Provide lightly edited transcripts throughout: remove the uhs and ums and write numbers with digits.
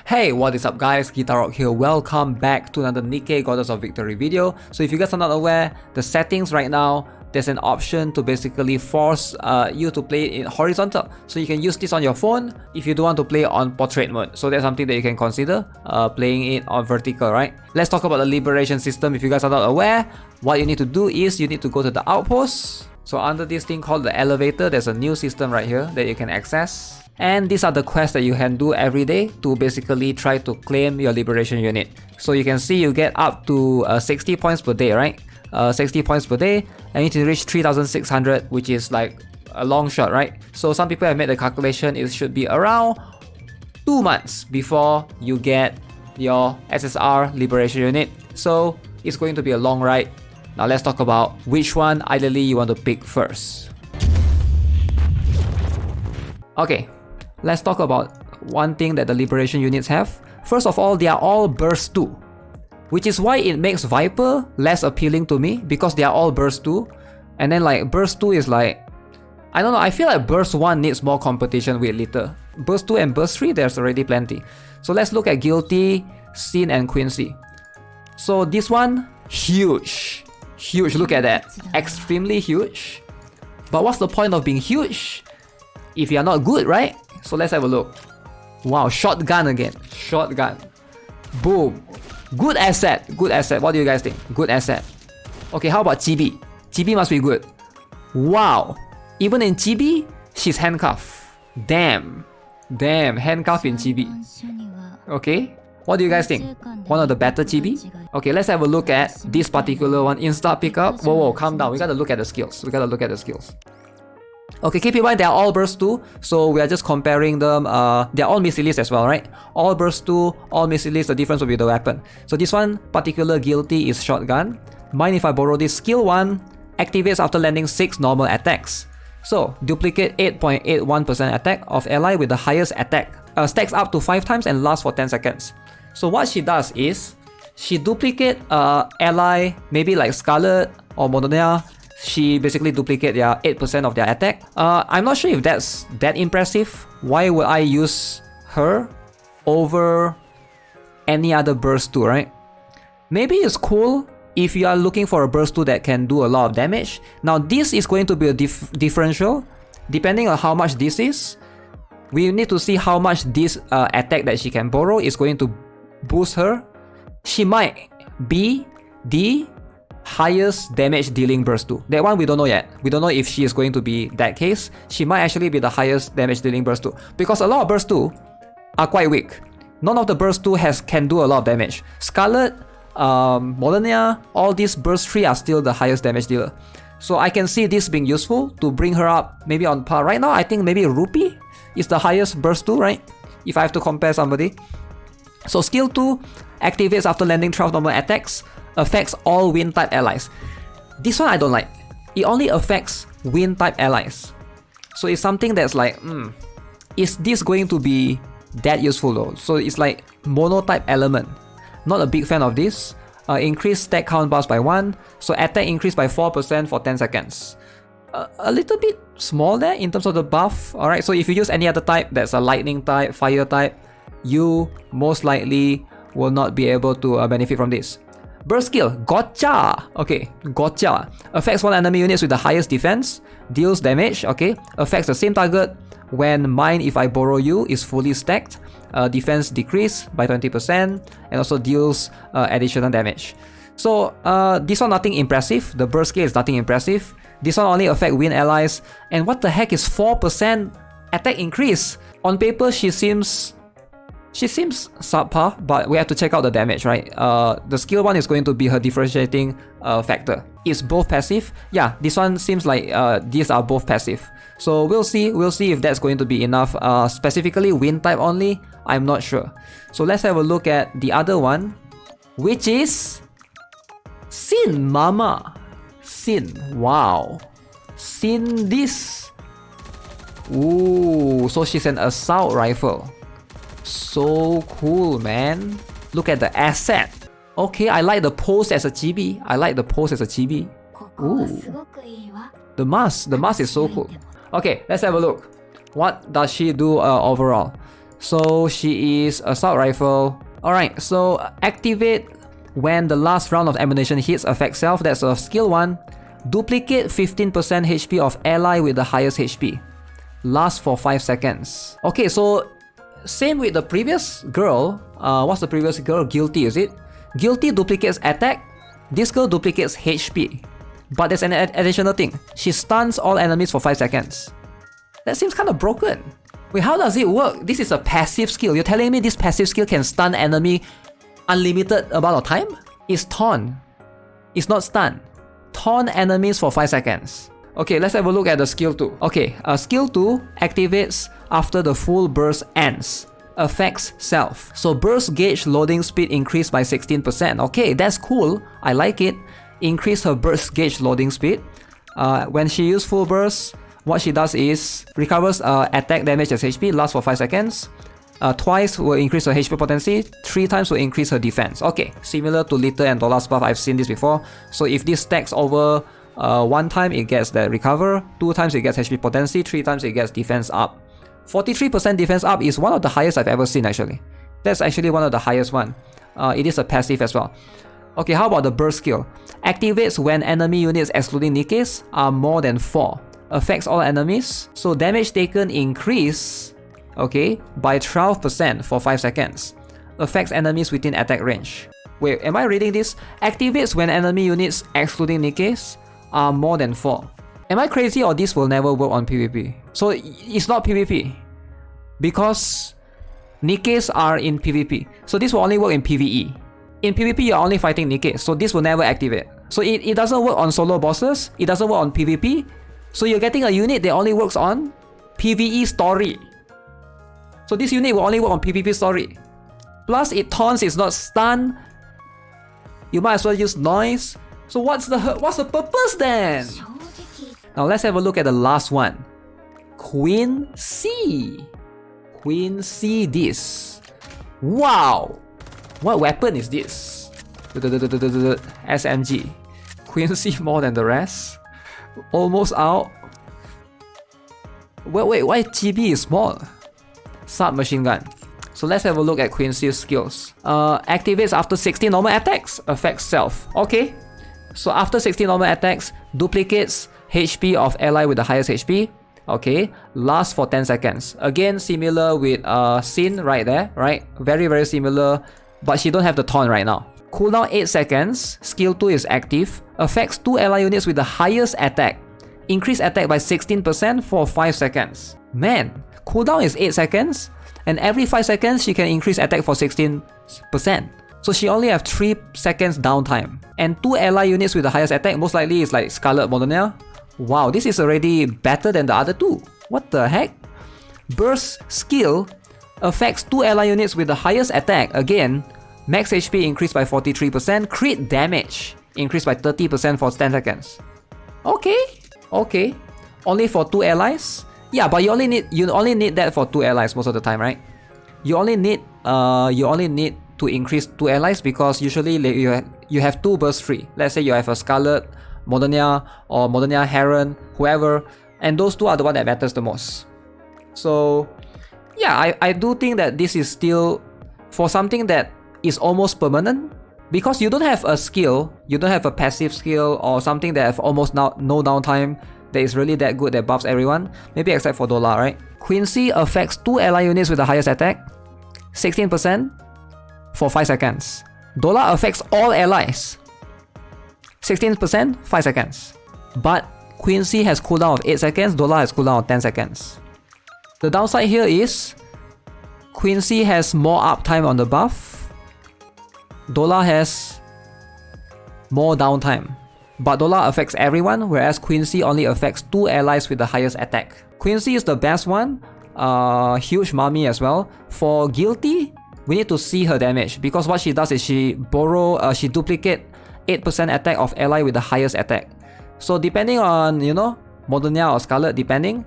Hey, what is up guys, GuitarRock here. Welcome back to another Nikke Goddess of Victory video. So if you guys are not aware, the settings right now, there's an option to basically force you to play it in horizontal. So you can use this on your phone if you don't want to play on portrait mode. So that's something that you can consider, playing it on vertical, right? Let's talk about the liberation system. If you guys are not aware, what you need to do is you need to go to the outpost. So under this thing called the elevator, there's a new system right here that you can access. And these are the quests that you can do every day to basically try to claim your liberation unit. So you can see you get up to 60 points per day, right? 60 points per day, and you need to reach 3,600, which is like a long shot, right? So some people have made the calculation, it should be around 2 months before you get your SSR liberation unit. So it's going to be a long ride. Now let's talk about which one ideally you want to pick first. Okay. Let's talk about one thing that the liberation units have. First of all, they are all burst 2, which is why it makes Viper less appealing to me, because they are all burst 2. And then like burst 2 is like, I don't know, I feel like burst 1 needs more competition with Litter. Burst 2 and burst 3, there's already plenty. So let's look at Guilty, Sin and Quincy. So this one, huge. Huge, look at that. Extremely huge. But what's the point of being huge if you're not good, right? So let's have a look. Wow, shotgun again. Shotgun. Boom. Good asset. Good asset. What do you guys think? Good asset. Okay, how about Chibi? Chibi must be good. Wow. Even in Chibi, she's handcuffed. Damn. Damn, handcuffed in Chibi. Okay. What do you guys think? One of the better Chibi? Okay, let's have a look at this particular one. Insta pickup. Whoa, calm down. We gotta look at the skills. Okay, keep in mind they are all burst 2, so we are just comparing them. They are all missile as well, right? All burst 2, all missile, the difference will be the weapon. So this one particular Guilty is shotgun. Mind if I borrow this? Skill 1 activates after landing 6 normal attacks. So duplicate 8.81% attack of ally with the highest attack. Stacks up to 5 times and lasts for 10 seconds. So what she does is she duplicate ally, maybe like Scarlet or Mononia. She basically duplicate their 8% of their attack. I'm not sure if that's that impressive. Why would I use her over any other burst 2, right? Maybe it's cool if you are looking for a burst 2 that can do a lot of damage. Now this is going to be a differential. Depending on how much this is, we need to see how much this attack that she can borrow is going to boost her. She might be the highest damage dealing burst 2. That one we don't know yet. We don't know if she is going to be that case. She might actually be the highest damage dealing burst 2, because a lot of burst 2 are quite weak. None of the burst 2 can do a lot of damage. Scarlet, Molonia, all these burst 3 are still the highest damage dealer. So I can see this being useful to bring her up maybe on par. Right now I think maybe Rupee is the highest burst 2, right? If I have to compare somebody. So skill 2 activates after landing 12 normal attacks. Affects all wind type allies. This one I don't like. It only affects wind type allies. So it's something that's like, is this going to be that useful though? So it's like mono type element. Not a big fan of this. Increase stack count bars by 1. So attack increased by 4% for 10 seconds. A little bit small there in terms of the buff. Alright, so if you use any other type that's a lightning type, fire type, you most likely will not be able to benefit from this. Burst skill, Gotcha! Okay, Gotcha. Affects one enemy units with the highest defense. Deals damage, okay. Affects the same target when Mine If I Borrow You is fully stacked. Defense decrease by 20%. And also deals additional damage. So, this one nothing impressive. The burst skill is nothing impressive. This one only affects wind allies. And what the heck is 4% attack increase? On paper, she seems subpar, but we have to check out the damage, right? The skill 1 is going to be her differentiating factor. It's both passive. Yeah, this one seems like these are both passive. So we'll see if that's going to be enough. Specifically wind type only, I'm not sure. So let's have a look at the other one, which is Sin Mama. Sin. Wow. Sin this. Ooh, so she's an assault rifle. So cool, man. Look at the asset. Okay, I like the pose as a chibi. Ooh. The mask is so cool. Okay, let's have a look. What does she do overall? So she is assault rifle. Alright, so activate when the last round of ammunition hits affect self. That's a skill 1. Duplicate 15% HP of ally with the highest HP. Last for 5 seconds. Okay, so same with the previous girl. What's the previous girl? Guilty, is it? Guilty duplicates attack. This girl duplicates HP. But there's an additional thing. She stuns all enemies for 5 seconds. That seems kind of broken. Wait, how does it work? This is a passive skill. You're telling me this passive skill can stun enemy unlimited amount of time? It's taunt. It's not stun. Taunt enemies for 5 seconds. Okay, let's have a look at the skill 2. Okay, skill 2 activates after the full burst ends. Affects self. So burst gauge loading speed increased by 16%. Okay, that's cool. I like it. Increase her burst gauge loading speed. When she uses full burst, what she does is recovers attack damage as HP, lasts for 5 seconds. Twice will increase her HP potency, 3 times will increase her defense. Okay, similar to Little and Dollar's buff, I've seen this before. So if this stacks over 1 time, it gets the recover, 2 times it gets HP potency, 3 times it gets defense up. 43% defense up is one of the highest I've ever seen actually. That's actually one of the highest one. It is a passive as well. Okay, how about the burst skill? Activates when enemy units excluding Nikkes are more than 4. Affects all enemies. So damage taken increase, okay, by 12% for 5 seconds. Affects enemies within attack range. Wait, am I reading this? Activates when enemy units excluding Nikkes are more than 4. Am I crazy or this will never work on PvP? So it's not PvP. Because Nikkes are in PvP. So this will only work in PvE. In PvP, you're only fighting Nikke, so this will never activate. So it doesn't work on solo bosses, it doesn't work on PvP. So you're getting a unit that only works on PvE story. So this unit will only work on PvP story. Plus it taunts, it's not stun. You might as well use noise. So what's the purpose then? Now let's have a look at the last one. QUENCY. QUENCY this. Wow! What weapon is this? SMG. QUENCY more than the rest. Almost out. Wait, why GB is small? Submachine gun. So let's have a look at QUENCY's skills. Activates after 60 normal attacks. Affects self. Okay. So after 60 normal attacks, duplicates HP of ally with the highest HP. Okay. Lasts for 10 seconds. Again, similar with Sin right there, right? Very, very similar. But she don't have the taunt right now. Cooldown 8 seconds. Skill 2 is active. Affects 2 ally units with the highest attack. Increase attack by 16% for 5 seconds. Man, cooldown is 8 seconds. And every 5 seconds, she can increase attack for 16%. So she only have 3 seconds downtime. And 2 ally units with the highest attack, most likely is like Scarlet Modernia. Wow, this is already better than the other 2. What the heck? Burst skill affects 2 ally units with the highest attack. Again, max HP increased by 43%. Crit damage increased by 30% for 10 seconds. Okay. Only for 2 allies? Yeah, but you only need that for 2 allies most of the time, right? You only need to increase 2 allies because usually you have 2 burst free. Let's say you have a Scarlet Modernia or Modernia Heron, whoever, and those 2 are the one that matters the most. So yeah, I do think that this is still for something that is almost permanent, because you don't have a skill, you don't have a passive skill or something that have almost no downtime that is really that good that buffs everyone, maybe except for Dola, right? QUENCY affects 2 ally units with the highest attack, 16% for 5 seconds. Dola affects all allies, 16%, 5 seconds. But QUENCY has cooldown of 8 seconds, Dola has cooldown of 10 seconds. The downside here is QUENCY has more uptime on the buff. Dola has more downtime. But Dola affects everyone, whereas QUENCY only affects 2 allies with the highest attack. QUENCY is the best one. Huge mummy as well. For Guilty, we need to see her damage, because what she does is she duplicate 8% attack of ally with the highest attack. So depending on, Modernia or Scarlet, depending,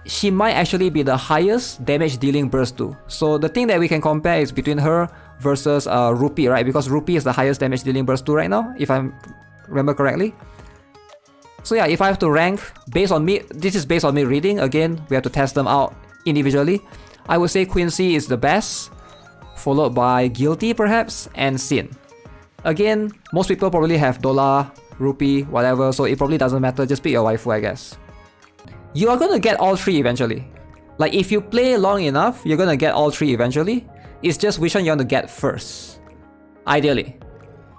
she might actually be the highest damage dealing burst too. So the thing that we can compare is between her versus Rupee, right? Because Rupee is the highest damage dealing burst too right now, if I remember correctly. So yeah, if I have to rank based on me, this is based on me reading. Again, we have to test them out individually. I would say Quincy is the best, followed by Guilty perhaps, and Sin. Again, most people probably have dollar, rupee, whatever, so it probably doesn't matter, just pick your waifu, I guess. You are gonna get all three eventually. Like if you play long enough, you're gonna get all three eventually. It's just which one you want to get first. Ideally.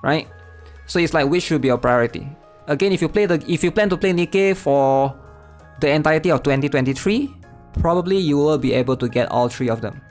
Right? So it's like which should be your priority. Again, if you plan to play Nikke for the entirety of 2023, probably you will be able to get all three of them.